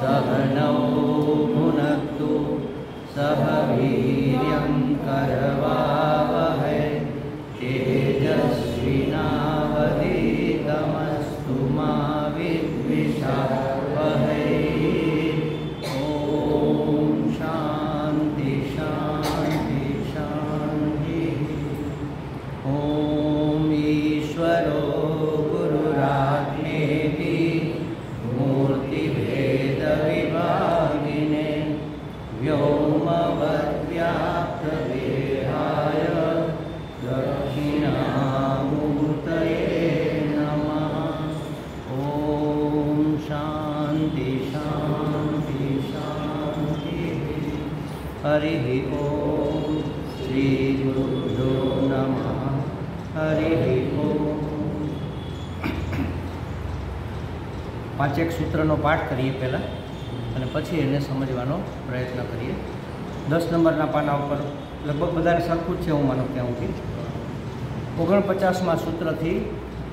सहनौ भुनक्तु सह वीर्यं करवावहै तेजस्विनावधीतमस्तु मा विद्विषावहै। ॐ शान्ति शान्ति शान्तिः। ॐ ईश्वरो गुरुरात्मेति मूर्तिभेदविभागिने व्योमवद्व्याप्तदेहाय दक्षिणामूर्तये नमः। ॐ शान्ति शान्ति शान्तिः। हरिः ॐ श्रीगुरुभ्यो नमः। हरिः ॐ। પાંચેક સૂત્રનો પાઠ કરીએ પહેલાં અને પછી એને સમજવાનો પ્રયત્ન કરીએ। 10 નંબરના પાના ઉપર લગભગ બધાને સરખું જ છે હું માનું ત્યાં સુધી 49મા સૂત્રથી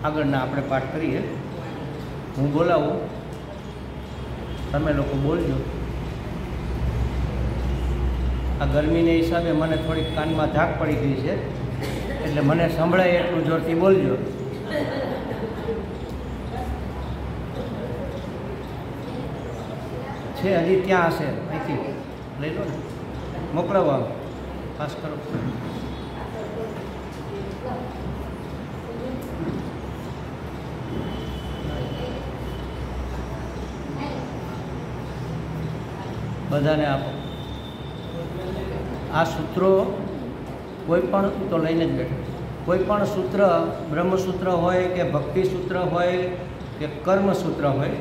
આગળના આપણે પાઠ કરીએ। હું બોલાવું, તમે લોકો બોલજો। આ ગરમીને હિસાબે મને થોડીક કાનમાં ધાક પડી ગઈ છે, એટલે મને સંભળાય એટલું જોરથી બોલજો। છે હજી ત્યાં હશે, અહીંથી લઈ લો ને, મોકલાવો, આમ પાસ કરો। બધાને આપો। આ સૂત્રો કોઈ પણ તો લઈને જ બેઠો, કોઈ પણ સૂત્ર બ્રહ્મસૂત્ર હોય કે ભક્તિ સૂત્ર હોય કે કર્મસૂત્ર હોય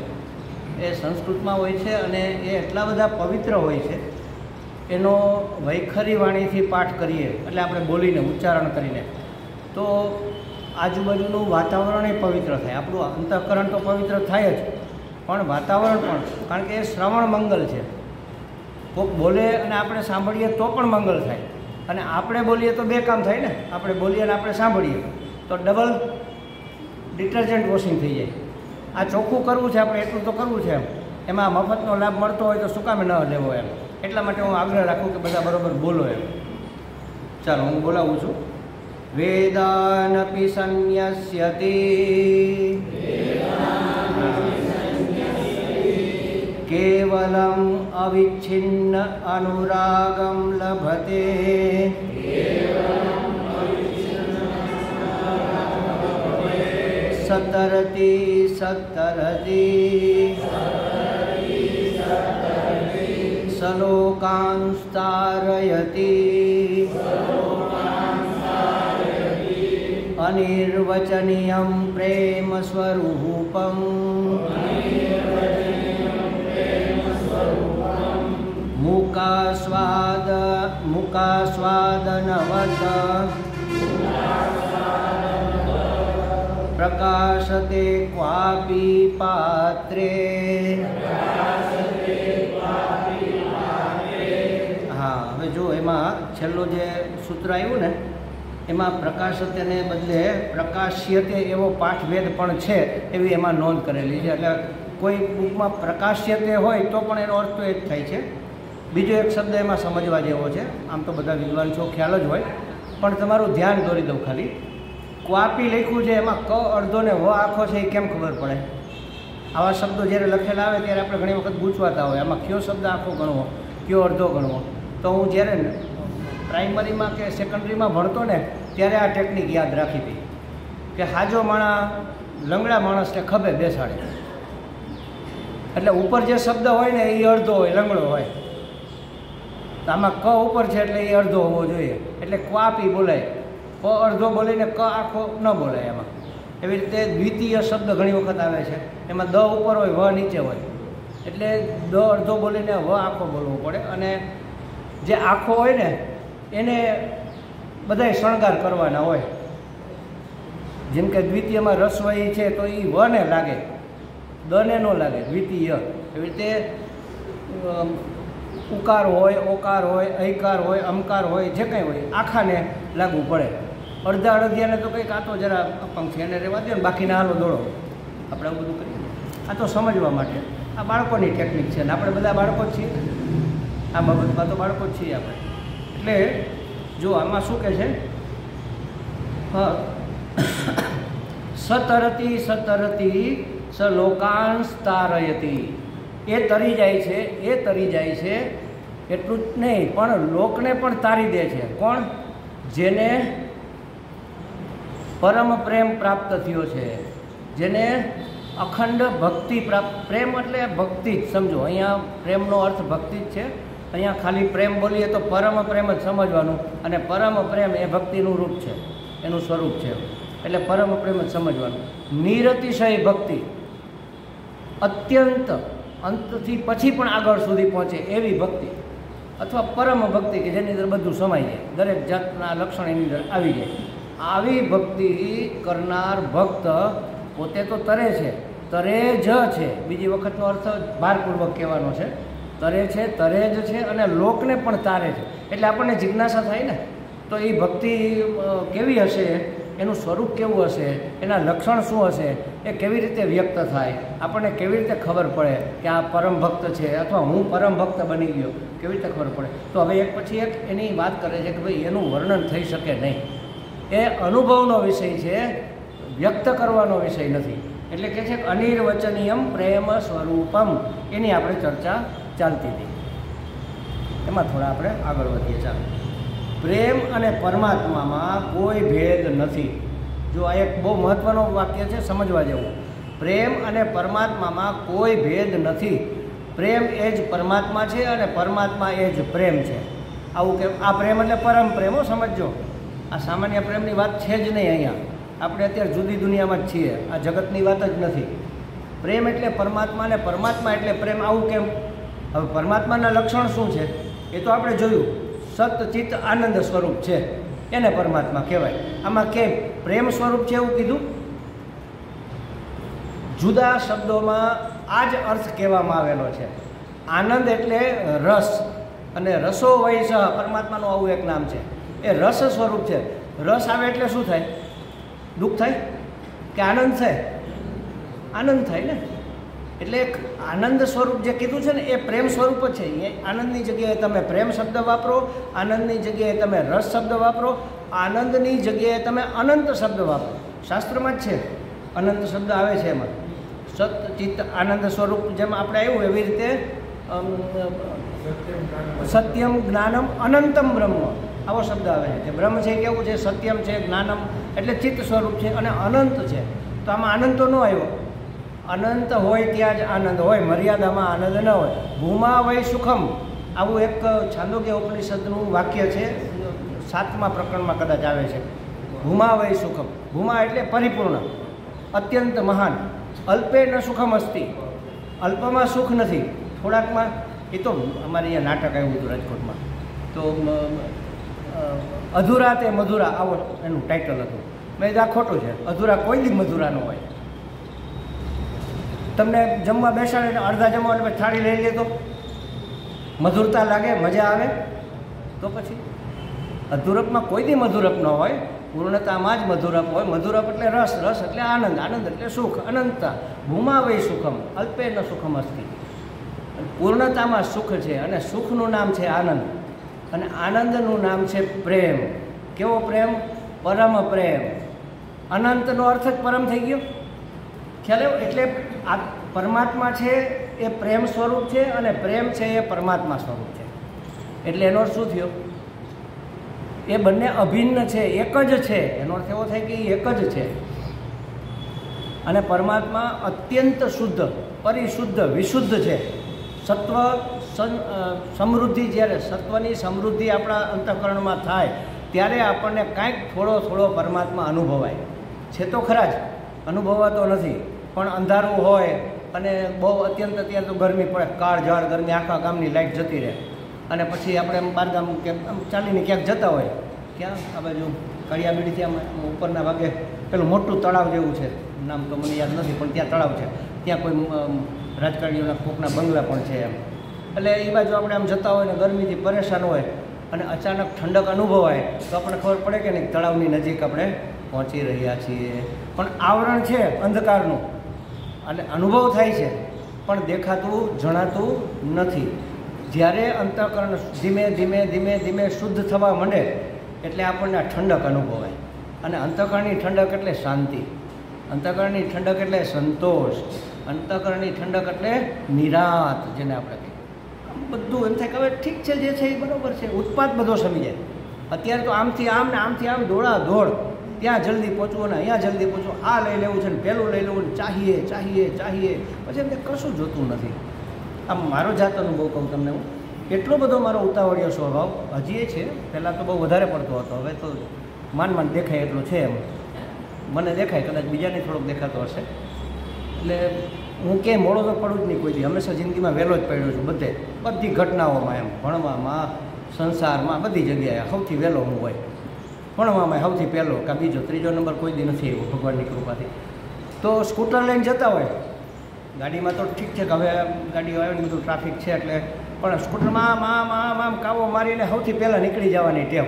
એ સંસ્કૃતમાં હોય છે અને એ એટલા બધા પવિત્ર હોય છે। એનો વૈખરી વાણીથી પાઠ કરીએ એટલે આપણે બોલીને ઉચ્ચારણ કરીને તો આજુબાજુનું વાતાવરણ એ પવિત્ર થાય। આપણું અંતઃકરણ તો પવિત્ર થાય જ, પણ વાતાવરણ પણ, કારણ કે એ શ્રવણ મંગલ છે। કોઈક બોલે અને આપણે સાંભળીએ તો પણ મંગલ થાય, અને આપણે બોલીએ તો બે કામ થાય ને, આપણે બોલીએ અને આપણે સાંભળીએ તો ડબલ ડિટર્જન્ટ વોશિંગ થઈ જાય। આ ચોખ્ખું કરવું છે આપણે, એટલું તો કરવું છે, એમાં મફતનો લાભ મળતો હોય તો શું કામે ન લેવો એમ। એટલા માટે હું આગ્રહ રાખું કે બધા બરાબર બોલો એમ। ચાલો હું બોલાવું છું। વેદાનપી સંન્યસ્યતિ કેવલમ અવિચ્છિન્ન અનુરાગમ લભતે સતરતિ સતરતિ સલોકાંસ્તારયતિ અનિર્વચનીયં પ્રેમ સ્વરૂપમ મુકાસ્વાદનવત પ્રકાશતે ક્વાપી પાત્રે। હા, હવે જો એમાં છેલ્લું જે સૂત્ર આવ્યું ને એમાં પ્રકાશતેને બદલે પ્રકાશ્યતે એવો પાઠભેદ પણ છે એવી એમાં નોંધ કરેલી છે। એટલે કોઈ બુકમાં પ્રકાશ્યતે હોય તો પણ એનો અર્થ તો એ જ થાય છે। બીજો એક શબ્દ એમાં સમજવા જેવો છે, આમ તો બધા વિદ્વાન છો ખ્યાલ જ હોય, પણ તમારું ધ્યાન દોરી દઉં ખાલી। ક્વાપી લખ્યું છે એમાં ક અડધો ને વ આખો છે એ કેમ ખબર પડે? આવા શબ્દો જ્યારે લખેલા આવે ત્યારે આપણે ઘણી વખત ગૂંચવાતા હોય, આમાં કયો શબ્દ આખો ગણવો, કયો અડધો ગણવો। તો હું જ્યારે પ્રાઇમરીમાં કે સેકન્ડરીમાં ભણતો ને ત્યારે આ ટેકનિક યાદ રાખી હતી કે હાજો માણસ લંગડા માણસને ખભે બેસાડે, એટલે ઉપર જે શબ્દ હોય ને એ અડધો હોય, લંગડો હોય, તો આમાં ક ઉપર છે એટલે એ અડધો હોવો જોઈએ, એટલે ક્વાપી બોલાય। ક અડધો બોલીને ક આખો ન બોલાય એમાં। એવી રીતે દ્વિતીય શબ્દ ઘણી વખત આવે છે, એમાં દ ઉપર હોય, વ નીચે હોય, એટલે દ અડધો બોલીને વ આખો બોલવો પડે। અને જે આખો હોય ને એને બધાય શણગાર કરવાના હોય, જેમ કે દ્વિતીયમાં રસવઈ છે તો એ વ ને લાગે, દ ને ન લાગે, દ્વિતીય। એવી રીતે ઉકાર હોય, ઓકાર હોય, ઐકાર હોય, અમકાર હોય, જે કંઈ હોય આખાને લાગુ પડે। અડધા અડધિયાને તો કંઈક આ તો જરા અપંગ છે એને રહેવા દો ને, બાકીના હાલો દોડો, આપણે આવું બધું કરીએ। આ તો સમજવા માટે, આ બાળકોની ટેકનિક છે ને આપણે બધા બાળકો જ છીએ, આ બાબતમાં તો બાળકો જ છીએ આપણે. એટલે જો આમાં શું કહે છે, સતરતી સતરતી સલોકાંશ તારયતી, એ તરી જાય છે એટલું જ નહીં પણ લોકને પણ તારી દે છે. કોણ? જેને પરમ પ્રેમ પ્રાપ્ત થયો છે, જેને અખંડ ભક્તિ પ્રાપ્ત. પ્રેમ એટલે ભક્તિ જ સમજો, અહીંયા પ્રેમનો અર્થ ભક્તિ જ છે. અહીંયા ખાલી પ્રેમ બોલીએ તો પરમ પ્રેમ જ સમજવાનું, અને પરમ પ્રેમ એ ભક્તિનું રૂપ છે, એનું સ્વરૂપ છે, એટલે પરમ પ્રેમ જ સમજવાનું. નિરતિશય ભક્તિ, અત્યંત અંતથી પછી પણ આગળ સુધી પહોંચે એવી ભક્તિ, અથવા પરમ ભક્તિ કે જેની અંદર બધું સમાઈ જાય, દરેક જાતના લક્ષણ એની અંદર આવી જાય. આવી ભક્તિ કરનાર ભક્ત પોતે તો તરે છે, તરે જ છે, બીજી વખતનો અર્થ ભારપૂર્વક કહેવાનો છે. તરે જ છે અને લોકને પણ તારે છે. એટલે આપણને જિજ્ઞાસા થાય ને, તો એ ભક્તિ કેવી હશે, એનું સ્વરૂપ કેવું હશે, એના લક્ષણ શું હશે, એ કેવી રીતે વ્યક્ત થાય, આપણને કેવી રીતે ખબર પડે કે આ પરમ ભક્ત છે અથવા હું પરમ ભક્ત બની ગયો, કેવી રીતે ખબર પડે. તો હવે એક પછી એક એની વાત કરે છે કે ભાઈ એનું વર્ણન થઈ શકે નહીં, એ અનુભવનો વિષય છે, વ્યક્ત કરવાનો વિષય નથી. એટલે કહે છે કે અનિર્વચનીયમ પ્રેમ સ્વરૂપમ, એની આપણે ચર્ચા ચાલતી હતી, એમાં થોડા આપણે આગળ વધીએ. ચાલો, પ્રેમ અને પરમાત્મામાં કોઈ ભેદ નથી. જો આ એક બહુ મહત્ત્વનો વાક્ય છે, સમજવા જેવું. પ્રેમ અને પરમાત્મામાં કોઈ ભેદ નથી. પ્રેમ એ જ પરમાત્મા છે અને પરમાત્મા એ જ પ્રેમ છે. આવું કે આ પ્રેમ એટલે પરમ પ્રેમો સમજો, આ સામાન્ય પ્રેમની વાત છે જ નહીં. અહીંયા આપણે અત્યારે જુદી દુનિયામાં જ છીએ, આ જગતની વાત જ નથી. પ્રેમ એટલે પરમાત્મા અને પરમાત્મા એટલે પ્રેમ. આવું કેમ? હવે પરમાત્માના લક્ષણ શું છે એ તો આપણે જોયું. સત ચિત્ત આનંદ સ્વરૂપ છે, એને પરમાત્મા કહેવાય. આમાં કે પ્રેમ સ્વરૂપ છે એવું કીધું, જુદા શબ્દોમાં આ જ અર્થ કહેવામાં આવેલો છે. આનંદ એટલે રસ, અને રસો વૈસ પરમાત્માનું આવું એક નામ છે, એ રસ સ્વરૂપ છે. રસ આવે એટલે શું થાય? દુઃખ થાય કે આનંદ થાય? આનંદ થાય ને. એટલે એક આનંદ સ્વરૂપ જે કીધું છે ને એ પ્રેમ સ્વરૂપ જ છે. એ આનંદની જગ્યાએ તમે પ્રેમ શબ્દ વાપરો, આનંદની જગ્યાએ તમે રસ શબ્દ વાપરો, આનંદની જગ્યાએ તમે અનંત શબ્દ વાપરો. શાસ્ત્રમાં જ છે અનંત શબ્દ આવે છે એમાં. સત ચિત્ત આનંદ સ્વરૂપ જેમ આપણે આવ્યું એવી રીતે સત્યમ જ્ઞાનમ અનંતમ બ્રહ્મ, આવો શબ્દ આવે છે. બ્રહ્મ છે કેવું છે? સત્યમ છે, જ્ઞાનમ એટલે ચિત્ત સ્વરૂપ છે, અને અનંત છે. તો આમાં આનંદ તો ન આવ્યો. અનંત હોય ત્યાં જ આનંદ હોય, મર્યાદામાં આનંદ ન હોય. ભૂમા વય સુખમ, આવું એક છાંદોગ્ય ઉપનિષદનું વાક્ય છે, 7મા પ્રકરણમાં કદાચ આવે છે. ભૂમા વય સુખમ, ભૂમા એટલે પરિપૂર્ણ, અત્યંત મહાન. અલ્પે ન સુખમ અસ્તિ, અલ્પમાં સુખ નથી, થોડાકમાં. એ તો અમારે અહીંયા નાટક આવ્યું હતું રાજકોટમાં, તો અધૂરા તે મધુરા, આવો એનું ટાઇટલ હતું. મેં આ ખોટું છે, અધૂરા કોઈ દી મધુરા ન હોય. તમને જમવા બેસાડે ને અડધા જમવા એટલે થાળી લઈ લે તો મધુરતા લાગે, મજા આવે? તો પછી અધૂરપમાં કોઈ દી મધુરપ ન હોય, પૂર્ણતામાં જ મધુરપ હોય. મધુરપ એટલે રસ, રસ એટલે આનંદ, આનંદ એટલે સુખ, અનંતતા. ભૂમા વય સુખમ, અલ્પે ન સુખમ અસ્તિ. પૂર્ણતામાં સુખ છે, અને સુખનું નામ છે આનંદ, અને આનંદનું નામ છે પ્રેમ. કેવો પ્રેમ? પરમ પ્રેમ. અનંતનો અર્થ જ પરમ થઈ ગયો, ખ્યાલ આવ્યો? એટલે આ પરમાત્મા છે એ પ્રેમ સ્વરૂપ છે, અને પ્રેમ છે એ પરમાત્મા સ્વરૂપ છે. એટલે એનો અર્થ શું થયો? એ બંને અભિન્ન છે, એક જ છે. એનો અર્થ એવો થાય કે એ એક જ છે. અને પરમાત્મા અત્યંત શુદ્ધ, પરિશુદ્ધ, વિશુદ્ધ છે. સત્વ સમૃદ્ધિ, જ્યારે સત્વની સમૃદ્ધિ આપણા અંતઃકરણમાં થાય ત્યારે આપણને કાંઈક થોડો પરમાત્મા અનુભવાય છે. તો ખરા જ, અનુભવાતો નથી. પણ અંધારું હોય અને બહુ અત્યારે તો ગરમી પડે, કાળઝાળ ગરમી, આખા ગામની લાઇટ જતી રહે, અને પછી આપણે બહારગામ કે ચાલીને ક્યાંક જતા હોય, ક્યાં આ બાજુ કળિયાબીડીથી આમ ઉપરના ભાગે પેલું મોટું તળાવ જેવું છે, નામ તો મને યાદ નથી, પણ ત્યાં તળાવ છે. ત્યાં કોઈ રાજકારણીઓના કોકના બંગલા પણ છે એમ. એટલે એ બાજુ આપણે આમ જતા હોય ને ગરમીથી પરેશાન હોય, અને અચાનક ઠંડક અનુભવાય તો આપણને ખબર પડે કે નહીં, તળાવની નજીક આપણે પહોંચી રહ્યા છીએ. પણ આવરણ છે અંધકારનું, અને અનુભવ થાય છે પણ દેખાતું જણાતું નથી. જ્યારે અંતઃકરણ ધીમે ધીમે ધીમે ધીમે શુદ્ધ થવા માંડે એટલે આપણને આ ઠંડક અનુભવાય. અને અંતઃકરણની ઠંડક એટલે શાંતિ, અંતઃકરણની ઠંડક એટલે સંતોષ, અંતઃકરણની ઠંડક એટલે નિરાત, જેને આપણે કહીએ. બધું એમ થાય કે હવે ઠીક છે, જે છે એ બરાબર છે, ઉત્પાદ બધો સમી જાય. અત્યારે તો આમથી આમ ને આમથી આમ દોડા દોડ, ત્યાં જલ્દી પહોંચવું ને અહીંયા જલ્દી પહોંચવું, આ લઈ લેવું છે ને પેલું લઈ લેવું ને ચાહીએ ચાહીએ ચાહીએ, પછી એમને કશું જોતું નથી. આમ મારો જાત અનુભવ કહું તમને હું, એટલો બધો મારો ઉતાવળિયો સ્વભાવ હજી એ છે, પહેલાં તો બહુ વધારે પડતો હતો, હવે તો માંડ દેખાય એટલો છે. એમ મને દેખાય, કદાચ બીજાને થોડોક દેખાતો હશે. એટલે હું ક્યાંય મોડો તો પડું જ નહીં કોઈ દી, હંમેશા જિંદગીમાં વહેલો જ પડ્યો છું બધી ઘટનાઓમાં, એમ ભણવામાં, સંસારમાં, બધી જગ્યાએ સૌથી વહેલો હું હોય. ભણવામાં સૌથી પહેલો કાં બીજો ત્રીજો નંબર કોઈ દી નથી આવ્યો ભગવાનની કૃપાથી. તો સ્કૂટર લઈને જતા હોય, ગાડીમાં તો ઠીક છે કે હવે ગાડીઓ આવે ને બધું ટ્રાફિક છે એટલે, પણ સ્કૂટરમાં આમ કાવો મારીને સૌથી પહેલાં નીકળી જવાની ટેવ.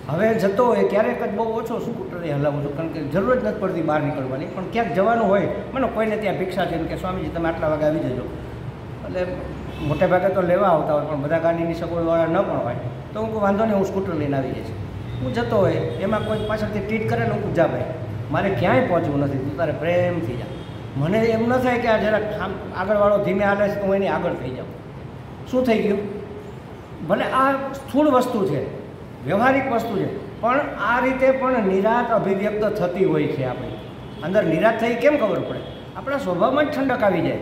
હવે જતો હોય ક્યારેક જ બહુ ઓછો સ્કૂટર હલાવું છું, કારણ કે જરૂર જ નથી પડતી બહાર નીકળવાની, પણ ક્યાંક જવાનું હોય, મને કોઈને ત્યાં ભિક્ષા છે કે સ્વામીજી તમે આટલા વાગે આવી જજો, એટલે મોટે ભાગે તો લેવા આવતા હોય, પણ બધા ગાડીની સગવડવાળા ન પણ હોય, તો હું વાંધો નહીં, હું સ્કૂટર લઈને આવી જઈશ. હું જતો હોય એમાં કોઈ પાછળથી ટ્રીટ કરે ને, હું જા ભાઈ મારે ક્યાંય પહોંચવું નથી, તું તારે પ્રેમથી જા. મને એમ ન થાય કે આ જરાક આગળવાળો ધીમે હાલે છે તો હું એની આગળ થઈ જાઉં. શું થઈ ગયું? ભલે આ સ્થૂળ વસ્તુ છે, વ્યવહારિક વસ્તુ છે, પણ આ રીતે પણ નિરાત અભિવ્યક્ત થતી હોય છે. આપણી અંદર નિરાત થઈ કેમ ખબર પડે? આપણા સ્વભાવમાં જ ઠંડક આવી જાય,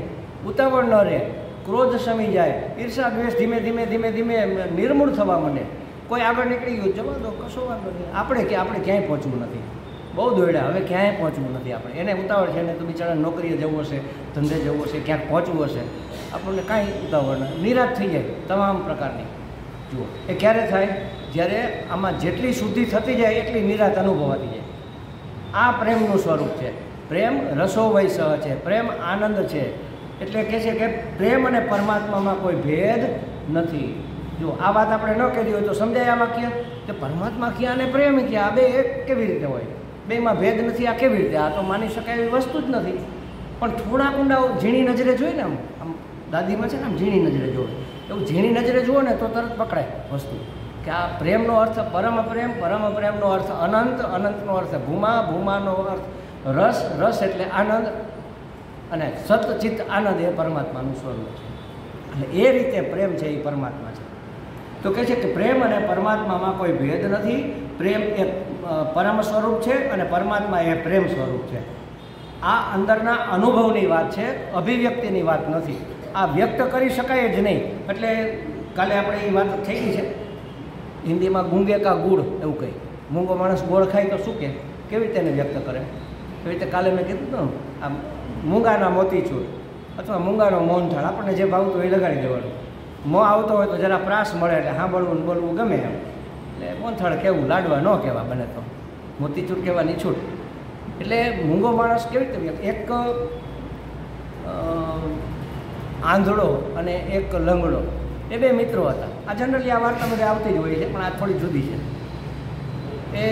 ઉતાવળ ન રહે, ક્રોધ શમી જાય, ઈર્ષા દ્વેષ ધીમે ધીમે ધીમે ધીમે નિર્મૂળ થવા માંડે. કોઈ આગળ નીકળી ગયું, જવા દો, કશો વાંધો નહીં. આપણે ક્યાંય પહોંચવું નથી, બહુ દોડ્યા, હવે ક્યાંય પહોંચવું નથી. આપણે એને ઉતાવળ છે ને, તો બિચારા નોકરીએ જવું હશે, ધંધે જવું હશે, ક્યાંક પહોંચવું હશે, આપણને કાંઈ ઉતાવળ ન, નિરાશ થઈ જાય તમામ પ્રકારની. જુઓ એ ક્યારે થાય? જ્યારે આમાં જેટલી શુદ્ધિ થતી જાય એટલી નિરાત અનુભવાતી જાય. આ પ્રેમનું સ્વરૂપ છે. પ્રેમ રસો વૈસહ છે, પ્રેમ આનંદ છે. એટલે કહે છે કે પ્રેમ અને પરમાત્મામાં કોઈ ભેદ નથી. જો આ વાત આપણે ન કરી હોય તો સમજાય આ વાક્ય કે પરમાત્મા ક્યાં અને પ્રેમ ક્યાં, આ બે એક કેવી રીતે હોય? બેમાં ભેદ નથી, આ કેવી રીતે? આ તો માની શકાય એવી વસ્તુ જ નથી. પણ થોડા ઊંડા ઝીણી નજરે જોઈએ ને, આમ દાદીમાં છે ને આમ ઝીણી નજરે જોવે, એવું ઝીણી નજરે જુઓ ને તો તરત પકડાય વસ્તુ કે આ પ્રેમનો અર્થ પરમ પ્રેમ, પરમ પ્રેમનો અર્થ અનંત, અનંતનો અર્થ ભૂમા, ભૂમાનો અર્થ રસ, રસ એટલે આનંદ, અને સત ચિત્ત આનંદ એ પરમાત્માનું સ્વરૂપ છે. એટલે એ રીતે પ્રેમ છે એ પરમાત્મા છે. તો કહે છે કે પ્રેમ અને પરમાત્મામાં કોઈ ભેદ નથી. પ્રેમ એ પરમ સ્વરૂપ છે અને પરમાત્મા એ પ્રેમ સ્વરૂપ છે. આ અંદરના અનુભવની વાત છે, અભિવ્યક્તિની વાત નથી. આ વ્યક્ત કરી શકાય જ નહીં. એટલે કાલે આપણે એ વાત થઈ ગઈ છે હિન્દીમાં ગુંગે કા ગુડ એવું કહે. મૂંગો માણસ ગોળ ખાય તો શું કહે, કેવી રીતે એને વ્યક્ત કરે? એવી રીતે કાલે મેં કીધું હતું આ મૂંગાના મોતીચૂર અથવા મૂંગાનો મોહનથાળ, આપણને જે ભાવતું એ લગાડી દેવાનું. મોં આવતો હોય તો જરા પ્રાસ મળે એટલે સાંભળવું ને બોલવું ગમે એમ. એટલે મોહનથાળ કહેવું, લાડવા ન કહેવા બને તો, મોતીચૂર કહેવાની છૂટ. એટલે મૂંગો માણસ કેવી રીતે? એક આંધળો અને એક લંગડો, એ બે મિત્રો હતા. આ જનરલી આ વાર્તા બધે આવતી જ હોય છે, પણ આ થોડી જુદી છે. એ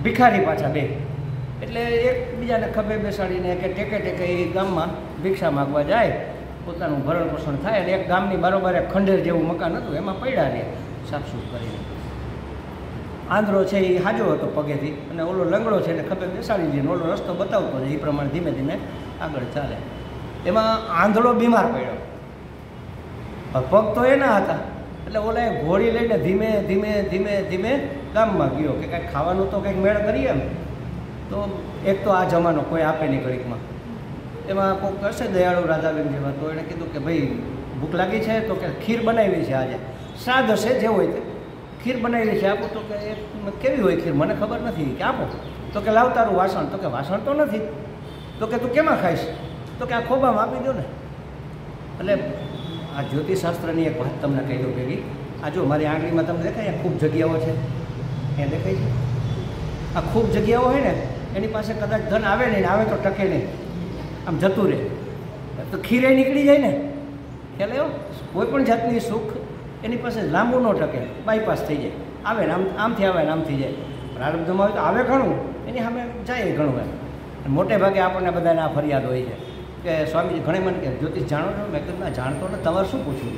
ભિખારી પાછા બે, એટલે એકબીજાને ખભે બેસાડીને કે ટેકે ટેકે એ ગામમાં ભિક્ષા માગવા જાય, પોતાનું ભરણ પોષણ થાય. અને એક ગામની બારોબાર એક ખંડેર જેવું મકાન હતું, એમાં પડ્યા રહે સાફસૂફ કરીને. આંધળો છે એ હાજો હતો પગેથી, અને ઓલો લંગડો છે એટલે ખભે બેસાડી દે, ઓલો રસ્તો બતાવતો જાય, એ પ્રમાણે ધીમે ધીમે આગળ ચાલે. એમાં આંધળો બીમાર પડ્યો, પગ તો એના હતા, એટલે ઓલા એ ઘોડી લઈને ધીમે ધીમે ધીમે ધીમે ગામમાં ગયો કે કાંઈક ખાવાનું તો કંઈક મેળ કરીએ એમ. તો એક તો આ જમાનો કોઈ આપે નહીં ઘડીકમાં, એમાં કોઈક હશે દયાળુ રાધાબેન જેવા, તો એણે કીધું કે ભાઈ ભૂખ લાગી છે, તો કે ખીર બનાવી છે આજે, શ્રાદ્ધ હશે જે હોય તે, ખીર બનાવી છે આપો. તો કે કેવી હોય ખીર? મને ખબર નથી. કે આપો. તો કે લાવ તારું વાસણ. તો કે વાસણ તો નથી. તો કે તું કેમાં ખાઈશ? તો કે આ ખોબામાં આપી દો ને. એટલે આ જ્યોતિષશાસ્ત્રની એક વાત તમને કહી દઉં ભેગી. આ જો મારી આંગળીમાં તમને દેખાય ખૂબ જગ્યાઓ છે, અહીંયા દેખાય છે. આ ખૂબ જગ્યાઓ હોય ને, એની પાસે કદાચ ધન આવે નહીં, આવે તો ટકે નહીં, આમ જતું રહે. તો ખીરે નીકળી જાય ને, ખ્યાલ આવ્યો? કોઈ પણ જાતની સુખ એની પાસે લાંબુ ન ટકે, બાયપાસ થઈ જાય. આવે ને આમથી આવે ને આમથી જાય. પ્રારબ્ધમાં આવે તો આવે ઘણું, એની સામે જાય ઘણું એમ. મોટે ભાગે આપણને બધાને આ ફરિયાદ હોય છે કે સ્વામીજી ઘણી મને કે જ્યોતિષ જાણો છો? મેં કીધું ના જાણતો ને, તમારે શું પૂછવું?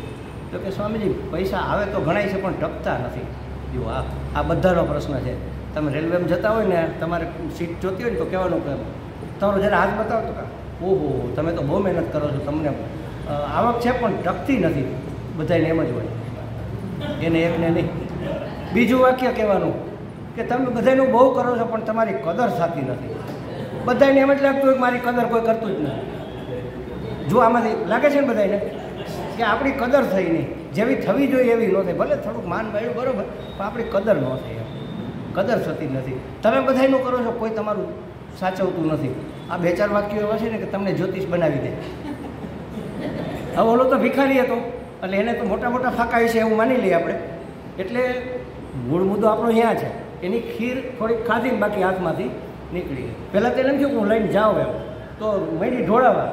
તો કે સ્વામીજી પૈસા આવે તો ઘણાય છે પણ ટકતા નથી. જો આ બધાનો પ્રશ્ન છે. તમે રેલવેમાં જતા હોય ને, તમારે સીટ જોતી હોય ને તો કહેવાનું કે તમારો જરા હાથ બતાવો તો ઓહો તમે તો બહુ મહેનત કરો છો, તમને આવક છે પણ ટકતી નથી. બધાને એમ જ હોય, એને એકને નહીં. બીજું વાક્ય કહેવાનું કે તમે બધાનું બહુ કરો છો પણ તમારી કદર થતી નથી. બધાને એમ જ લાગતું હોય કે મારી કદર કોઈ કરતું જ નથી. જો આમાંથી લાગે છે ને બધાને કે આપણી કદર થઈ નહીં, જેવી થવી જોઈએ એવી ન થઈ. ભલે થોડુંક માન મળ્યું બરાબર, પણ આપણી કદર ન થઈ, કદર થતી નથી. તમે બધાનું કરો છો, કોઈ તમારું સાચવતું નથી. આ 2-4 વાક્યો એવા છે ને કે તમને જ્યોતિષ બનાવી દે. હવે ઓલો તો ભિખારી હતો એટલે એને તો મોટા મોટા ફાંકા છે એવું માની લઈએ આપણે. એટલે મૂળ મુદ્દો આપણો અહીંયા છે. એની ખીર થોડીક ખાધી, બાકી હાથમાંથી નીકળી ગઈ. પહેલાં તેને એમ થયું કે હું લઈને જાઉં એમ, તો માંડી ઢોળાવા.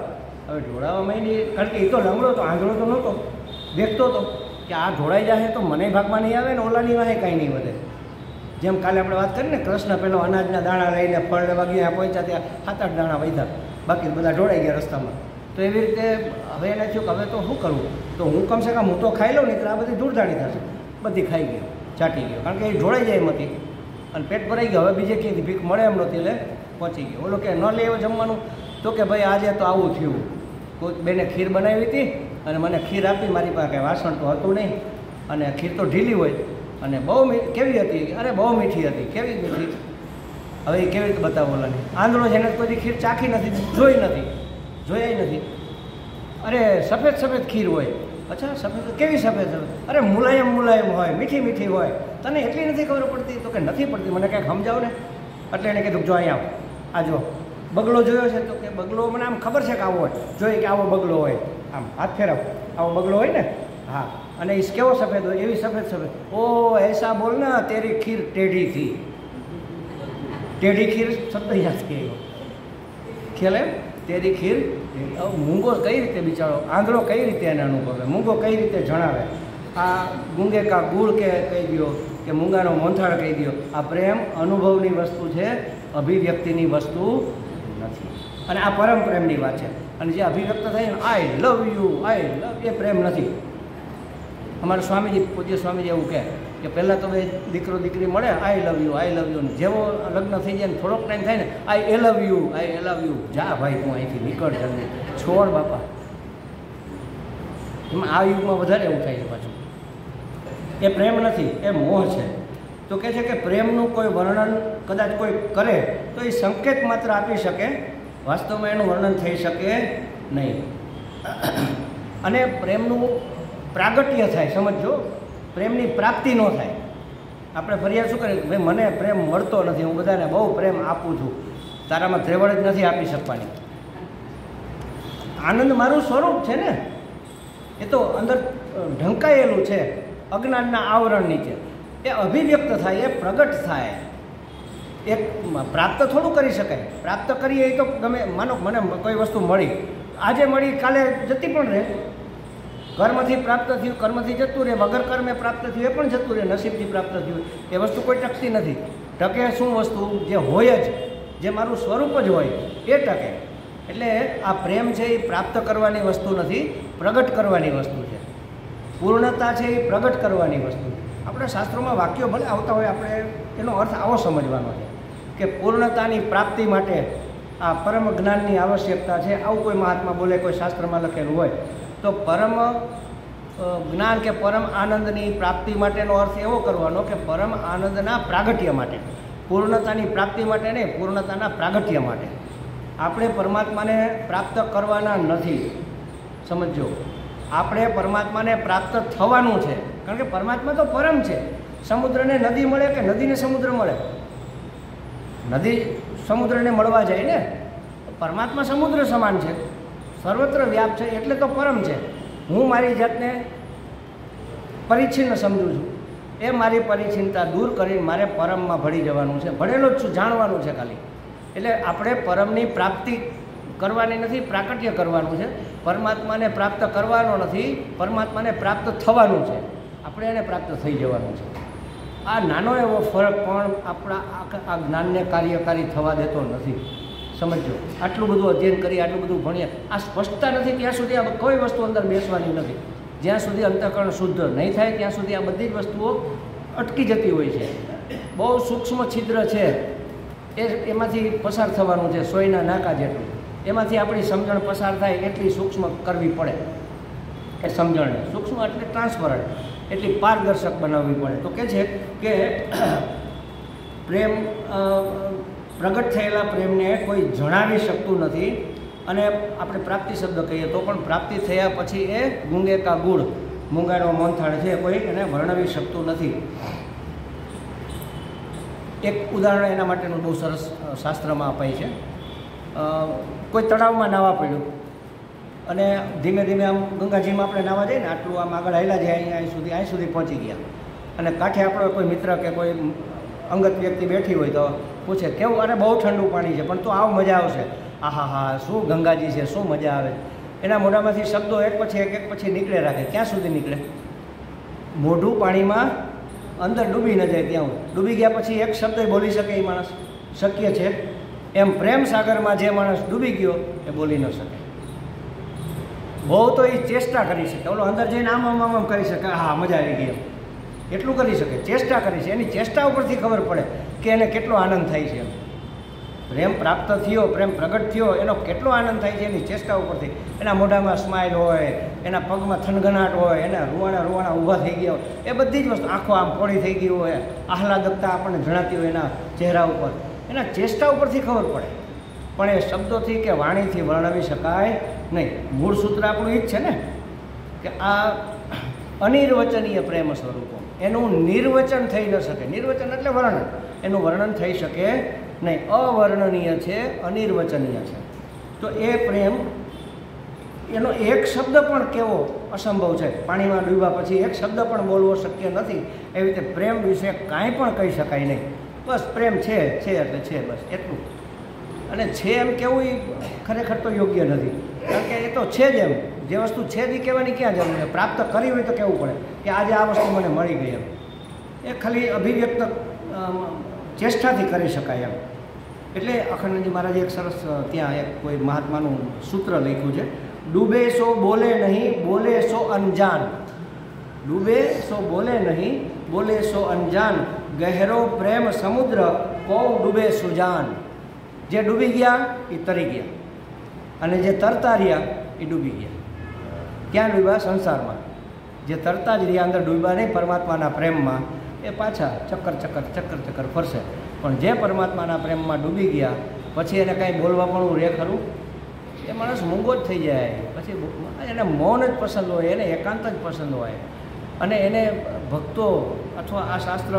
હવે ઢોળાવા માંડી, કારણ કે એ તો લંગડો તો, આંધળો તો નહોતો, દેખતો હતો કે આ ઢોળાઈ જાય તો મને ભાગમાં નહીં આવે ને ઓલાની વાહે કાંઈ નહીં વધે. જેમ કાલે આપણે વાત કરી ને, કૃષ્ણ પેલો અનાજના દાણા લઈને ફળ લેવા ગયા, પહોંચ્યા ત્યાં 7-8 દાણા વધ્યા, બાકી બધા ઢોળાઈ ગયા રસ્તામાં. તો એવી રીતે હવે એને થયું કે હવે તો શું કરવું? તો હું કમસે કમ હું તો ખાઈ લઉં નહીં તો આ બધી ધૂળધાણી થશે. બધી ખાઈ ગયો, ચાટી ગયો, કારણ કે એ ઢોળાઈ જાય એમ હતી અને પેટ ભરાઈ ગયો. હવે બીજે ક્યાંથી ભીખ મળે એમ નહોતી એટલે પહોંચી ગયો. ઓલો કે ન લે એવું જમવાનું, તો કે ભાઈ આજે તો આવું થયું. કોઈ બેને ખીર બનાવી હતી અને મને ખીર આપી, મારી પાસે કાંઈ વાસણ તો હતું નહીં, અને ખીર તો ઢીલી હોય અને બહુ કેવી હતી? અરે બહુ મીઠી હતી. કેવી મીઠી? હવે એ કેવી રીતે બતાવો ઓલાને? આંધળો જેને કોઈ ખીર ચાખી નથી, જોઈ નથી, જોયા નથી. અરે સફેદ સફેદ ખીર હોય. અચ્છા સફેદ? કેવી સફેદ? અરે મુલાયમ મુલાયમ હોય, મીઠી મીઠી હોય. તને એટલી નથી ખબર પડતી? તો કે નથી પડતી, મને કાંઈક સમજાવો ને. એટલે એને કીધું જો અહીંયા આ જો બગલો જોયો છે? તો કે બગલો મને આમ ખબર છે કે આવો હોય, જોઈએ કે આવો બગલો હોય, આમ હાથ ફેરવ, આવો બગલો હોય ને. હા, અને એ કેવો સફેદ હોય? એવી સફેદ સફેદ. ઓ એસા બોલ ના તેરી ખીર ટેઢી થી. ટેઢી ખીર શબ્દ યાદ થઈ ગયો, ખ્યાલ એમ? તેરી ખીર. મૂંગો કઈ રીતે બિચારો આંધળો કઈ રીતે એને અનુભવે? મૂંગો કઈ રીતે જણાવે? આ ગુંગે કા ગુળ કે કહી દો, કે મૂંગાનો મોંથાળ કહી દો. આ પ્રેમ અનુભવની વસ્તુ છે, અભિવ્યક્તિની વસ્તુ નથી. અને આ પરમ પ્રેમની વાત છે. અને જે અભિવ્યક્ત થાય ને આઈ લવ યુ, આઈ લવ, એ પ્રેમ નથી. અમારા સ્વામીજી, પૂજ્ય સ્વામીજી એવું કહે કે પહેલાં તો બે દીકરો દીકરી મળે, આઈ love you, I love you. જેવો લગ્ન થઈ જાય ને થોડોક ટાઈમ થાય ને, આઈ એ love you, I A love you. જા ભાઈ તું અહીંથી નીકળ જલ્દી, છોડ બાપા. એમાં આ યુગમાં વધારે એવું થાય છે પાછું. એ પ્રેમ નથી, એ મોહ છે. તો કહે છે કે પ્રેમનું કોઈ વર્ણન કદાચ કોઈ કરે તો એ સંકેત માત્ર આપી શકે, વાસ્તવમાં એનું વર્ણન થઈ શકે નહીં. અને પ્રેમનું પ્રાગટ્ય થાય, સમજો, પ્રેમની પ્રાપ્તિ ન થાય. આપણે ફરિયાદ શું કરીએ? ભાઈ મને પ્રેમ મળતો નથી, હું બધાને બહુ પ્રેમ આપું છું, તારામાં ત્રેવડ જ નથી આપી શકવાની. આનંદ મારું સ્વરૂપ છે ને, એ તો અંદર ઢંકાયેલું છે અજ્ઞાનના આવરણ નીચે. એ અભિવ્યક્ત થાય, એ પ્રગટ થાય. એ પ્રાપ્ત થોડું કરી શકાય. પ્રાપ્ત કરીએ એ તો ગમે, માનો મને કોઈ વસ્તુ મળી, આજે મળી કાલે જતી પણ રહે. કર્મથી પ્રાપ્ત થયું, કર્મથી જતું રહે. વગર કર્મે પ્રાપ્ત થયું એ પણ જતું રહે. નસીબથી પ્રાપ્ત થયું એ વસ્તુ કોઈ ટકતી નથી. ટકે શું વસ્તુ? જે હોય જ, જે મારું સ્વરૂપ જ હોય એ ટકે. એટલે આ પ્રેમ છે એ પ્રાપ્ત કરવાની વસ્તુ નથી, પ્રગટ કરવાની વસ્તુ છે. પૂર્ણતા છે એ પ્રગટ કરવાની વસ્તુ. આપણે શાસ્ત્રોમાં વાક્યો ભલે આવતા હોય, આપણે એનો અર્થ આવો સમજવાનો છે કે પૂર્ણતાની પ્રાપ્તિ માટે આ પરમ જ્ઞાનની આવશ્યકતા છે. આવું કોઈ મહાત્મા બોલે, કોઈ શાસ્ત્રમાં લખેલું હોય તો પરમ જ્ઞાન કે પરમ આનંદની પ્રાપ્તિ માટેનો અર્થ એવો કરવાનો કે પરમ આનંદના પ્રાગટ્ય માટે, પૂર્ણતાની પ્રાપ્તિ માટે નહીં, પૂર્ણતાના પ્રાગટ્ય માટે. આપણે પરમાત્માને પ્રાપ્ત કરવાના નથી, સમજો. આપણે પરમાત્માને પ્રાપ્ત થવાનું છે, કારણ કે પરમાત્મા તો પરમ છે. સમુદ્રને નદી મળે કે નદીને સમુદ્ર મળે? નદી સમુદ્રને મળવા જાય ને. પરમાત્મા સમુદ્ર સમાન છે, સર્વત્ર વ્યાપ છે, એટલે તો પરમ છે. હું મારી જાતને પરિચ્છિન્ન સમજું છું, એ મારી પરિચ્છિન્નતા દૂર કરીને મારે પરમમાં ભળી જવાનું છે. ભળેલો જ છું, જાણવાનું છે ખાલી. એટલે આપણે પરમની પ્રાપ્તિ કરવાની નથી, પ્રાકટ્ય કરવાનું છે. પરમાત્માને પ્રાપ્ત કરવાનો નથી, પરમાત્માને પ્રાપ્ત થવાનું છે. આપણે એને પ્રાપ્ત થઈ જવાનું છે. આ નાનો એવો ફરક પણ આપણા આ જ્ઞાનને કાર્યકારી થવા દેતો નથી. સમજો, આટલું બધું અધ્યયન કરી, આટલું બધું ભણીએ, આ સ્પષ્ટતા નથી ત્યાં સુધી આ કોઈ વસ્તુ અંદર બેસવાની નથી. જ્યાં સુધી અંતઃકરણ શુદ્ધ નહીં થાય ત્યાં સુધી આ બધી જ વસ્તુઓ અટકી જતી હોય છે. બહુ સૂક્ષ્મ છિદ્ર છે, એમાંથી પસાર થવાનું છે, સોયના નાકા જેટલું. એમાંથી આપણી સમજણ પસાર થાય એટલી સૂક્ષ્મ કરવી પડે. એ સમજણને સૂક્ષ્મ એટલે ટ્રાન્સપરન્ટ, એટલી પારદર્શક બનાવવી પડે. તો કે છે કે પ્રેમ, પ્રગટ થયેલા પ્રેમને કોઈ જણાવી શકતું નથી. અને આપણે પ્રાપ્તિ શબ્દ કહીએ તો પણ પ્રાપ્તિ થયા પછી એ ગુંગે કા ગુડ, મૂંગાનો મોહનથાળ છે, કોઈ એને વર્ણવી શકતું નથી. એક ઉદાહરણ એના માટેનું બહુ સરસ શાસ્ત્રમાં અપાય છે. કોઈ તળાવમાં નાહવા પડ્યું અને ધીમે ધીમે આમ ગંગાજીમાં આપણે નાહવા જઈએ ને, આટલું આમ આગળ હાલ્યા જાય, અહીં સુધી પહોંચી ગયા. અને કાંઠે આપણો કોઈ મિત્ર કે કોઈ અંગત વ્યક્તિ બેઠી હોય તો પૂછે, કેવું? અરે બહુ ઠંડુ પાણી છે, પણ તો આવ મજા આવશે. આહા હા, શું ગંગાજી છે, શું મજા આવે. એના મોઢામાંથી શબ્દો એક પછી નીકળે રાખે. ક્યાં સુધી નીકળે? મોઢું પાણીમાં અંદર ડૂબી ન જાય ત્યાં. ડૂબી ગયા પછી એક શબ્દ બોલી શકે એ માણસ? શક્ય છે? એમ પ્રેમ સાગરમાં જે માણસ ડૂબી ગયો એ બોલી ન શકે. બહુ તો એ ચેષ્ટા કરી શકે, ઓલો અંદર જઈને આમ કરી શકે, હા મજા આવી ગઈ, એટલું કરી શકે, ચેષ્ટા કરી છે. એની ચેષ્ટા ઉપરથી ખબર પડે કે એને કેટલો આનંદ થાય છે. પ્રેમ પ્રાપ્ત થયો, પ્રેમ પ્રગટ થયો, એનો કેટલો આનંદ થાય છે એની ચેષ્ટા ઉપરથી. એના મોઢામાં સ્માઇલ હોય, એના પગમાં થનગનાટ હોય, એના રૂવાણા ઊભા થઈ ગયા હોય, એ બધી જ વસ્તુ, આંખો આમ પોળી થઈ ગઈ હોય, આહલાદકતા આપણને જણાતી હોય એના ચહેરા ઉપર, એના ચેષ્ટા ઉપરથી ખબર પડે. પણ એ શબ્દોથી કે વાણીથી વર્ણવી શકાય નહીં. મૂળ સૂત્ર આપણું એ જ છે ને કે આ અનિર્વચનીય પ્રેમ સ્વરૂપો, એનું નિર્વચન થઈ ન શકે. નિર્વચન એટલે વર્ણન, એનું વર્ણન થઈ શકે નહીં. અવર્ણનીય છે, અનિર્વચનીય છે. તો એ પ્રેમ, એનો એક શબ્દ પણ કેવો અસંભવ છે. પાણીમાં ડૂબ્યા પછી એક શબ્દ પણ બોલવો શક્ય નથી. એવી રીતે પ્રેમ વિશે કાંઈ પણ કહી શકાય નહીં. બસ પ્રેમ છે એટલે છે, બસ એટલું. અને છે એમ કહેવું એ ખરેખર તો યોગ્ય નથી, કારણ કે એ તો છે જ એમ. જે વસ્તુ છે જ એ કહેવાની ક્યાં જરૂર છે? પ્રાપ્ત કરી હોય તો કહેવું પડે કે આજે આ વસ્તુ મને મળી ગઈ એમ. એ ખાલી અભિવ્યક્ત ચેષ્ટાથી કરી શકાય એમ. એટલે અખંડજી મહારાજે એક સરસ ત્યાં એક કોઈ મહાત્માનું સૂત્ર લખ્યું છે, ડૂબે સો બોલે નહીં, બોલે સો અનજાન. ડૂબે સો બોલે નહીં, બોલે સો અનજાન. ગહેરો પ્રેમ સમુદ્ર, કો ડૂબે સુજાન. જે ડૂબી ગયા એ તરી ગયા, અને જે તરતા રહ્યા એ ડૂબી ગયા. ક્યાં ડૂબ્યા? સંસારમાં. જે તરતા જ રહ્યા, અંદર ડૂબ્યા નહીં પરમાત્માના પ્રેમમાં, એ પાછા ચક્કર ફરશે. પણ જે પરમાત્માના પ્રેમમાં ડૂબી ગયા પછી એને કાંઈ બોલવા પણ રહે ખરું? એ માણસ મૂંગો જ થઈ જાય. પછી એને મૌન જ પસંદ હોય, એને એકાંત જ પસંદ હોય. અને એને ભક્તો અથવા આ શાસ્ત્ર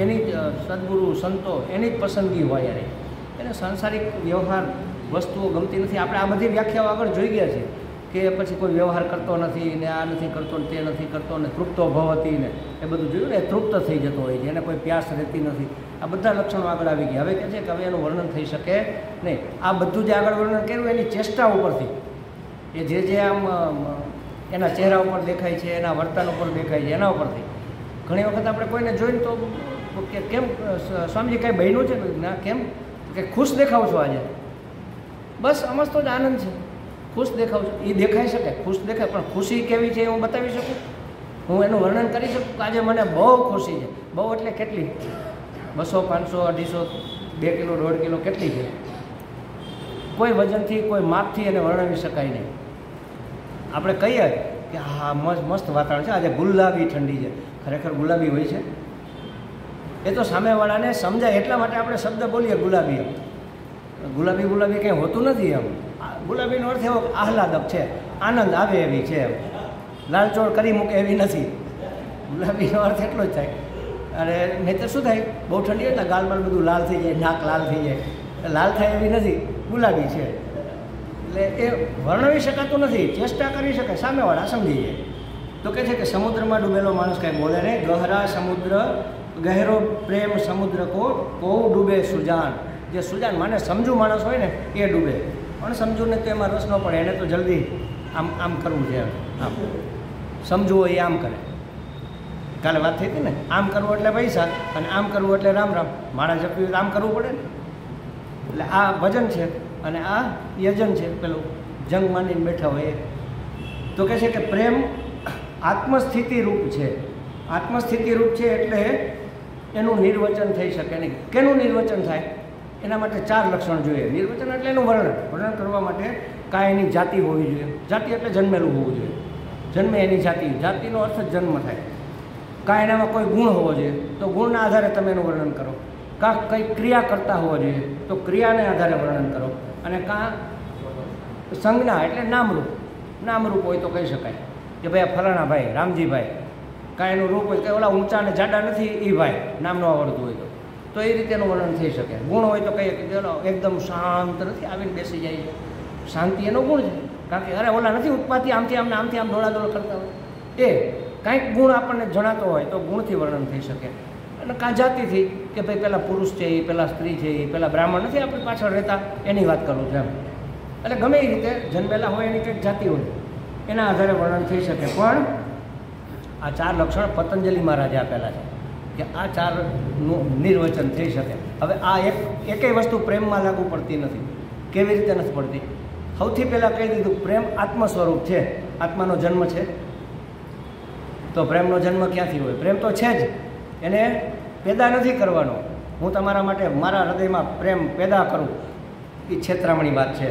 એની જ, સદગુરુ સંતો એની જ પસંદગી હોય. એને સંસારિક વ્યવહાર વસ્તુઓ ગમતી નથી. આપણે આ બધી વ્યાખ્યાઓ આગળ જોઈ ગયા છે કે પછી કોઈ વ્યવહાર કરતો નથી ને, આ નથી કરતો ને, તે નથી કરતો ને, તૃપ્તો ભવતી ને, એ બધું જોયું ને, તૃપ્ત થઈ જતો હોય છે, એને કોઈ પ્યાસ રહેતી નથી. આ બધા લક્ષણો આગળ આવી ગયા. હવે કહે છે કે હવે એનું વર્ણન થઈ શકે નહીં. આ બધું જે આગળ વર્ણન કર્યું એની ચેષ્ટા ઉપરથી, એ જે આમ એના ચહેરા ઉપર દેખાય છે, એના વર્તન ઉપર દેખાય છે, એના ઉપરથી. ઘણી વખત આપણે કોઈને જોઈને તો કે કેમ સ્વામીજી કાંઈ બન્યું છે? ના, કેમ? કે ખુશ દેખાવ છો આજે. બસ સમજતો જ આનંદ છે, ખુશ દેખાવ છું. એ દેખાઈ શકે, ખુશ દેખાય, પણ ખુશી કેવી છે હું બતાવી શકું? હું એનું વર્ણન કરી શકું કે આજે મને બહુ ખુશી છે? બહુ એટલે કેટલી? 200, 500, 250, 2 કિલો, 1.5 કિલો, કેટલી છે? કોઈ વજનથી, કોઈ માપથી એને વર્ણવી શકાય નહીં. આપણે કહીએ કે હા મસ્ત વાતાવરણ છે, આજે ગુલાબી ઠંડી છે. ખરેખર ગુલાબી હોય છે? એ તો સામેવાળાને સમજાય એટલા માટે આપણે શબ્દ બોલીએ ગુલાબી. ગુલાબી કંઈ હોતું નથી. એમ ગુલાબીનો અર્થ એવો આહલાદક છે, આનંદ આવે એવી છે. એમ લાલચોળ કરી મૂકે એવી નથી. ગુલાબીનો અર્થ એટલો જ થાય. અને નહીં તો શું થાય? બહુ ઠંડી હોય ને, ગાલમાં બધું લાલ થઈ જાય, નાક લાલ થઈ જાય. લાલ થાય એવી નથી, ગુલાબી છે. એટલે એ વર્ણવી શકાતું નથી, ચેષ્ટા કરી શકાય, સામેવાળા સમજી જાય. તો કહે છે કે સમુદ્રમાં ડૂબેલો માણસ કાંઈ બોલે નહીં. ગહરા સમુદ્ર, ગહેરો પ્રેમ સમુદ્ર કો ડૂબે સુજાન. જે સુજાન માને સમજુ માણસ હોય ને એ ડૂબે. પણ સમજુને તો એમાં રસ ન પડે, એને તો જલ્દી આમ કરવું છે. આમ સમજવું હોય એ આમ કરે. કાલે વાત થઈ હતી ને, આમ કરવું એટલે પૈસા અને આમ કરવું એટલે રામ રામ. માણસ જપ્યું આમ કરવું પડે ને. એટલે આ ભજન છે, અને આ યજન છે, પેલું જંગ માંડીને બેઠા હોય એ. તો કહે છે કે પ્રેમ આત્મસ્થિતિ રૂપ છે. આત્મસ્થિતિ રૂપ છે એટલે એનું નિર્વચન થઈ શકે નહીં. કેનું નિર્વચન થાય? એના માટે 4 લક્ષણ જોઈએ. નિર્વચન એટલે એનું વર્ણન કરવા માટે કાંઈ એની જાતિ હોવી જોઈએ. જાતિ એટલે જન્મેલું હોવું જોઈએ. જન્મે એની જાતિ, જાતિનો અર્થ જ જન્મ થાય. કાં એનામાં કોઈ ગુણ હોવો જોઈએ, તો ગુણના આધારે તમે એનું વર્ણન કરો. કાં કંઈ ક્રિયા કરતા હોવા જોઈએ, તો ક્રિયાને આધારે વર્ણન કરો. અને કાં સંજ્ઞા એટલે નામરૂપ. નામરૂપ હોય તો કહી શકાય કે ભાઈ આ ફલાણા ભાઈ રામજીભાઈ. કાંઈ એનું રૂપ હોય કે ઓલા ઊંચા અને જાડા નથી એ ભાઈ, નામ ન આવડતું હોય તો એ રીતે એનું વર્ણન થઈ શકે. ગુણ હોય તો કહીએ કે ચલો એકદમ શાંત નથી, આવીને બેસી જાય, શાંતિ એનો ગુણ છે. કારણ કે અરે ઓલા નથી ઉત્પાતી આમથી આમ દોડાદોડ કરતા હોય, એ કાંઈક ગુણ આપણને જણાતો હોય તો ગુણથી વર્ણન થઈ શકે. અને કાં જાતિથી કે ભાઈ પહેલાં પુરુષ છે એ, પહેલાં સ્ત્રી છે એ, પહેલાં બ્રાહ્મણ નથી આપણી પાછળ રહેતા, એની વાત કરું છું એમ. એટલે ગમે એ રીતે જન્મેલા હોય એની કંઈક જાતિ હોય, એના આધારે વર્ણન થઈ શકે. પણ આ 4 લક્ષણ પતંજલિ મહારાજે આપેલા છે કે આ 4નું નિર્વચન થઈ શકે. હવે આ એકેય વસ્તુ પ્રેમમાં લાગુ પડતી નથી. કેવી રીતે નથી પડતી? સૌથી પહેલાં કહી દીધું, પ્રેમ આત્મ સ્વરૂપ છે. આત્માનો જન્મ છે, તો પ્રેમનો જન્મ ક્યાંથી હોય? પ્રેમ તો છે જ, એને પેદા નથી કરવાનો. હું તમારા માટે મારા હૃદયમાં પ્રેમ પેદા કરું, એ છેતરામણી વાત છે.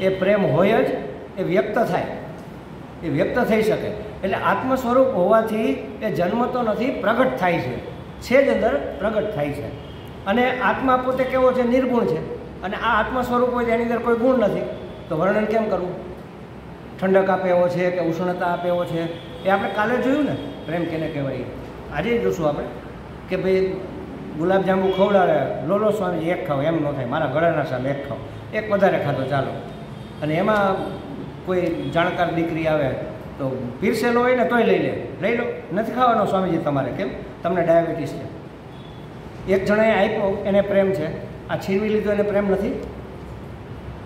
એ પ્રેમ હોય જ, એ વ્યક્ત થાય, એ વ્યક્ત થઈ શકે. એટલે આત્મ સ્વરૂપ હોવાથી એ જન્મતો નથી, પ્રગટ થાય છે જ અંદર પ્રગટ થાય છે. અને આત્મા પોતે કેવો છે? નિર્ગુણ છે. અને આ આત્મ સ્વરૂપ હોય એની અંદર કોઈ ગુણ નથી, તો વર્ણન કેમ કરવું? ઠંડક આપે એવો છે કે ઉષ્ણતા આપે એવો છે, એ આપણે કાલે જોયું ને. પ્રેમ કેને કહેવાય? આજે જોશું આપણે કે ભાઈ ગુલાબજાંબુ ખવડાવે, લોલો સ્વામીજી એક ખાવ, એમ ન થાય. મારા ગળાના સામે એક ખાવ, એક વધારે ખાધો ચાલો. અને એમાં કોઈ જાણકાર દીકરી આવે તો પીરસેલો હોય ને તોય લઈ લો. નથી ખાવાનો સ્વામીજી તમારે, કેમ? તમને ડાયાબિટીસ છે. એક જણાએ આપ્યો, એને પ્રેમ છે. આ છીનવી લીધો એને પ્રેમ નથી?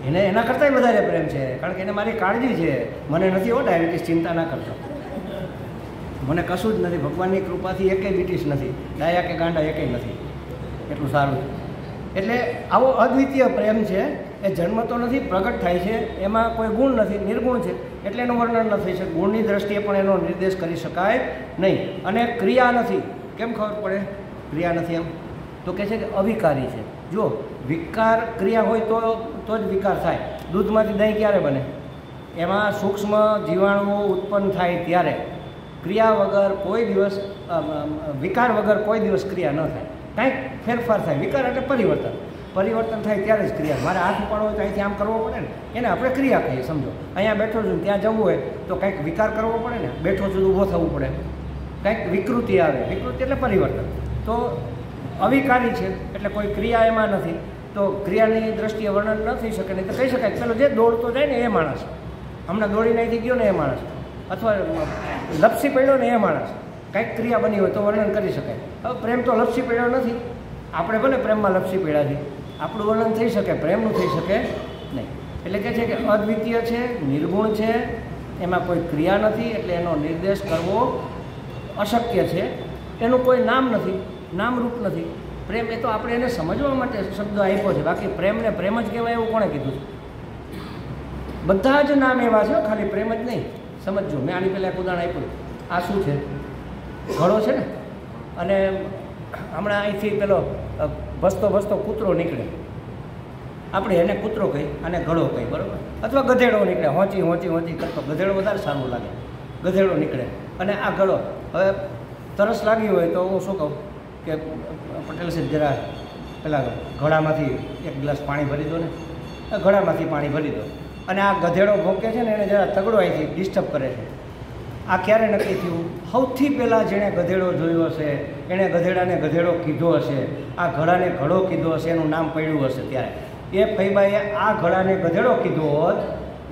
એને એના કરતાંય વધારે પ્રેમ છે, કારણ કે એને મારી કાળજી છે. મને નથી હો ડાયાબિટીસ, ચિંતા ના કરજો, મને કશું જ નથી. ભગવાનની કૃપાથી એકેય બીટીસ નથી, ડાયા કે ગાંડા એકેય નથી. એટલું સારું. એટલે આવો અદ્વિતીય પ્રેમ છે. એ જન્મતો નથી, પ્રગટ થાય છે. એમાં કોઈ ગુણ નથી, નિર્ગુણ છે. એટલે એનું વર્ણન ન થઈ શકે. ગુણની દ્રષ્ટિએ પણ એનો નિર્દેશ કરી શકાય નહીં. અને ક્રિયા નથી. કેમ ખબર પડે ક્રિયા નથી એમ? તો કહે છે કે અવિકારી છે. જો વિકાર ક્રિયા હોય તો જ વિકાર થાય. દૂધમાંથી દહીં ક્યારે બને? એમાં સૂક્ષ્મ જીવાણુઓ ઉત્પન્ન થાય ત્યારે. ક્રિયા વગર કોઈ દિવસ, વિકાર વગર કોઈ દિવસ ક્રિયા ન થાય. કાંઈક ફેરફાર થાય. વિકાર એટલે પરિવર્તન થાય ત્યારે જ ક્રિયા. મારે હાથ ઉપાડવો હોય તો અહીંથી આમ કરવો પડે ને, એને આપણે ક્રિયા કહીએ. સમજો, અહીંયા બેઠો છું, ત્યાં જવું હોય તો કંઈક વિકાર કરવો પડે ને. બેઠો છું, ઊભો થવું પડે, કંઈક વિકૃતિ આવે. વિકૃતિ એટલે પરિવર્તન. તો અવિકારી છે એટલે કોઈ ક્રિયા એમાં નથી. તો ક્રિયાની દ્રષ્ટિએ વર્ણન ન થઈ શકે. નહીં તો કહી શકાય પેલો જે દોડતો જાય ને એ માણસ, હમણાં દોડીને અહીંથી ગયો ને એ માણસ, અથવા લપસી પડ્યો ને એ માણસ, કંઈક ક્રિયા બની હોય તો વર્ણન કરી શકાય. હવે પ્રેમ તો લપસી પડ્યો નથી. આપણે ભલે પ્રેમમાં લપસી પડ્યા છીએ, આપણું વર્ણન થઈ શકે, પ્રેમનું થઈ શકે નહીં. એટલે કહે છે કે અદ્વિતીય છે, નિર્ગુણ છે, એમાં કોઈ ક્રિયા નથી, એટલે એનો નિર્દેશ કરવો અશક્ય છે. એનું કોઈ નામ નથી, નામરૂપ નથી. પ્રેમ એ તો આપણે એને સમજવા માટે શબ્દ આપ્યો છે. બાકી પ્રેમને પ્રેમ જ કહેવાય એવું કોણે કીધું છે? બધા જ નામ એવા છે, ખાલી પ્રેમ જ નહીં. સમજો, મેં આની પહેલાં એક ઉદાહરણ આપ્યું. આ શું છે? ઘડો છે ને. અને હમણાં અહીંથી પેલો ભસતો કૂતરો નીકળે, આપણે એને કૂતરો કહી અને ઘડો કહી, બરાબર? અથવા ગધેડો નીકળે, હોંચી કરતો. ગધેડો વધારે સારું લાગે. ગધેડો નીકળે અને આ ઘડો. હવે તરસ લાગી હોય તો હું શું કહું કે પટેલ સાહેબ જરા પેલા ઘડામાંથી એક ગ્લાસ પાણી ભરી દો ને. ઘડામાંથી પાણી ભરી દો. અને આ ગધેડો ભોંકે છે ને એને જરા તગડો અહીંથી ડિસ્ટર્બ કરે છે. આ ક્યારે નક્કી થયું? સૌથી પહેલાં જેણે ગધેડો જોયો હશે, એણે ગધેડાને ગધેડો કીધો હશે, આ ઘડાને ઘડો કીધો હશે, એનું નામ પડ્યું હશે. ત્યારે એ ફઈબાઈએ આ ઘડાને ગધેડો કીધો હોત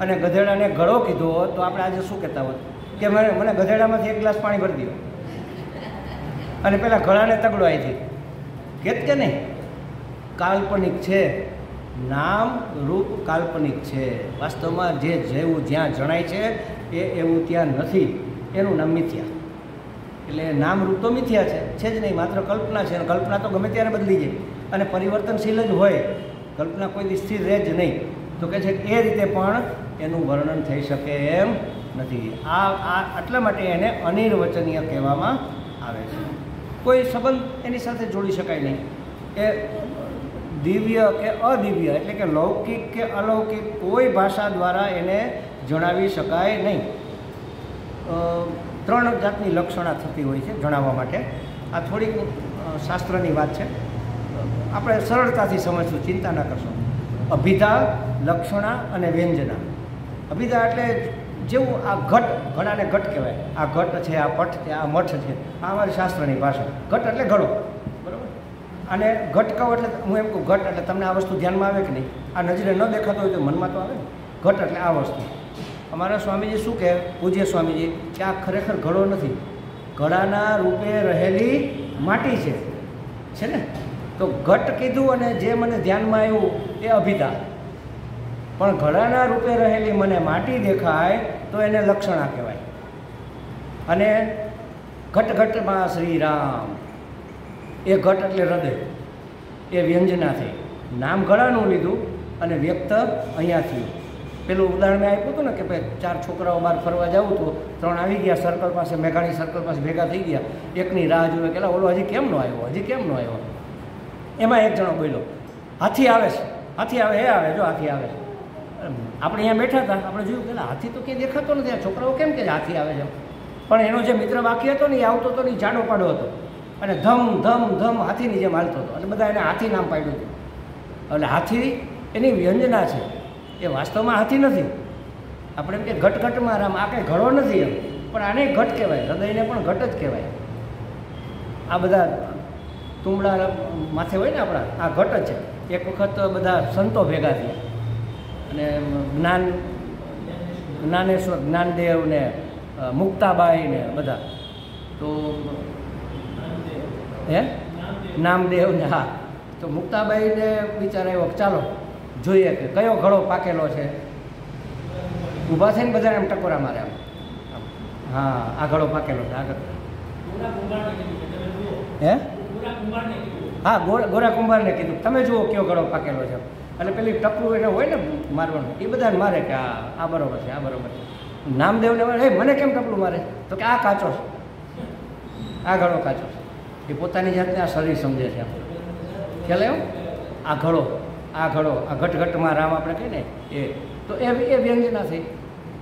અને ગધેડાને ઘડો કીધો હોત તો આપણે આજે શું કહેતા હોત કે મને ગધેડામાંથી એક ગ્લાસ પાણી ભરી દો અને પેલા ઘડાને તગડો અહીંથી કેત કે નહીં? કાલ્પનિક છે. નામ રૂપ કાલ્પનિક છે. વાસ્તવમાં જે જેવું જ્યાં જણાય છે એ એવું ત્યાં નથી. એનું નામ મિથ્યા. એટલે નામ રૂપ તો મિથ્યા છે જ નહીં, માત્ર કલ્પના છે. અને કલ્પના તો ગમે ત્યારે બદલી જાય અને પરિવર્તનશીલ જ હોય. કલ્પના કોઈ દી સ્થિર રહે જ નહીં. તો કહે છે કે એ રીતે પણ એનું વર્ણન થઈ શકે એમ નથી. આટલા માટે એને અનિર્વચનીય કહેવામાં આવે છે. કોઈ સંબંધ એની સાથે જોડી શકાય નહીં. એ દિવ્ય કે અદિવ્ય એટલે કે લૌકિક કે અલૌકિક કોઈ ભાષા દ્વારા એને જણાવી શકાય નહીં. 3 જાતની લક્ષણા થતી હોય છે જણાવવા માટે. આ થોડીક શાસ્ત્રની વાત છે, આપણે સરળતાથી સમજશું, ચિંતા ના કરશો. અભિધા, લક્ષણા અને વ્યંજના. અભિધા એટલે જેવું આ ઘટ, ઘડાને ઘટ કહેવાય. આ ઘટ છે, આ પટ છે, આ મઠ છે, આ અમારી શાસ્ત્રની ભાષા. ઘટ એટલે ઘડો, બરાબર. અને ઘટ કહો એટલે હું એમ કહું ઘટ એટલે તમને આ વસ્તુ ધ્યાનમાં આવે કે નહીં? આ નજરે ન દેખાતો હોય તો મનમાં તો આવે ને. ઘટ એટલે આ વસ્તુ. અમારા સ્વામીજી શું કહે, પૂજ્ય સ્વામીજી, કે આ ખરેખર ઘડો નથી, ઘડાના રૂપે રહેલી માટી છે ને. તો ઘટ કીધું અને જે મને ધ્યાનમાં આવ્યું એ અભિધા, પણ ઘડાના રૂપે રહેલી મને માટી દેખાય તો એને લક્ષણા કહેવાય. અને ઘટ ઘટમાં શ્રી રામ, એ ઘટ એટલે હૃદય, એ વ્યંજના થઈ. નામ ઘડાનું લીધું અને વ્યક્ત અહીંયા થયું. પેલું ઉદાહરણ મેં આપ્યું હતું ને કે ભાઈ 4 છોકરાઓ બહાર ફરવા જવું હતું, 3 આવી ગયા સર્કલ પાસે, મેઘાણી સર્કલ પાસે ભેગા થઈ ગયા. એકની રાહ જોવે કે ઓલો હજી કેમ નો આવ્યો. એમાં એક જણો બોલ્યો, હાથી આવે છે, હાથી આવે, એ આવે, જો હાથી આવે છે. આપણે અહીંયા બેઠા હતા, આપણે જોયું કે હાથી તો ક્યાંય દેખાતો નથી, આ છોકરાઓ કેમ કે હાથી આવે છે? પણ એનો જે મિત્ર બાકી હતો ને એ આવતો હતો ને, એ જાડો પાડો હતો અને ધમ ધમ ધમ હાથીની જેમ હાલતો હતો. અને બધા એને હાથી નામ પાડ્યું હતું. એટલે હાથી એની વ્યંજના છે, એ વાસ્તવમાં હાથી નથી. આપણે એમ કે ઘટ ઘટમાં રામ, આ કંઈ ઘડો નથી એમ, પણ આને ઘટ કહેવાય, હૃદયને પણ ઘટ જ કહેવાય. આ બધા તુંબડા માથે હોય ને આપણા, આ ઘટ જ છે. એક વખત બધા સંતો ભેગા થયા અને જ્ઞાનેશ્વર, જ્ઞાનદેવ ને મુક્તાબાઈ ને બધા, તો નામદેવ ને, હા, તો મુક્તાબાઈને વિચાર આવ્યો ચાલો જોઈએ કે કયો ઘડો પાકેલો છે. ઊભા થઈને બધા એમ ટકોરા મારે આમ, હા આ ઘડો પાકેલો છે આગળ. હા, ગોરા કુંભારને કીધું તમે જુઓ કયો ઘડો પાકેલો છે. એટલે પેલી ટપલું એને હોય ને મારવાનું, એ બધાને મારે કે આ બરોબર છે, આ બરોબર છે. નામદેવને મને કેમ ટપલું મારે? તો કે આ કાચો છે, આ ઘડો કાચો છે. એ પોતાની જાતને આ શરીર સમજે છે. ખ્યાલ આવ્યો? આ ઘડો, આ ઘટઘટમાં રામ આપણે કહીએ ને એ, તો એ વ્યંજના થઈ.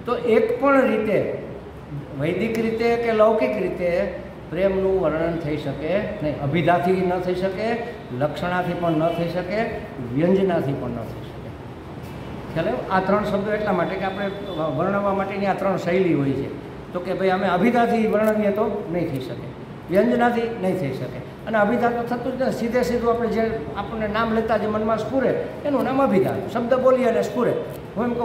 તો એક પણ રીતે, વૈદિક રીતે કે લૌકિક રીતે પ્રેમનું વર્ણન થઈ શકે નહીં. અભિધાથી ન થઈ શકે, લક્ષણાથી પણ ન થઈ શકે, વ્યંજનાથી પણ ન થઈ શકે. ખ્યાલ આવ્યો? આ 3 શબ્દો એટલા માટે કે આપણે વર્ણવવા માટેની આ 3 શૈલી હોય છે. તો કે ભાઈ અમે અભિધાથી વર્ણવીએ તો નહીં થઈ શકે, વ્યંજનાથી નહીં થઈ શકે. અને અભિધા તો થતું જ નથી. સીધું આપણે જે આપણને નામ લેતા જે મનમાં સ્ફુરે એનું નામ અભિધા. શબ્દ બોલીએ અને સ્ફુરે. હું એમ કહું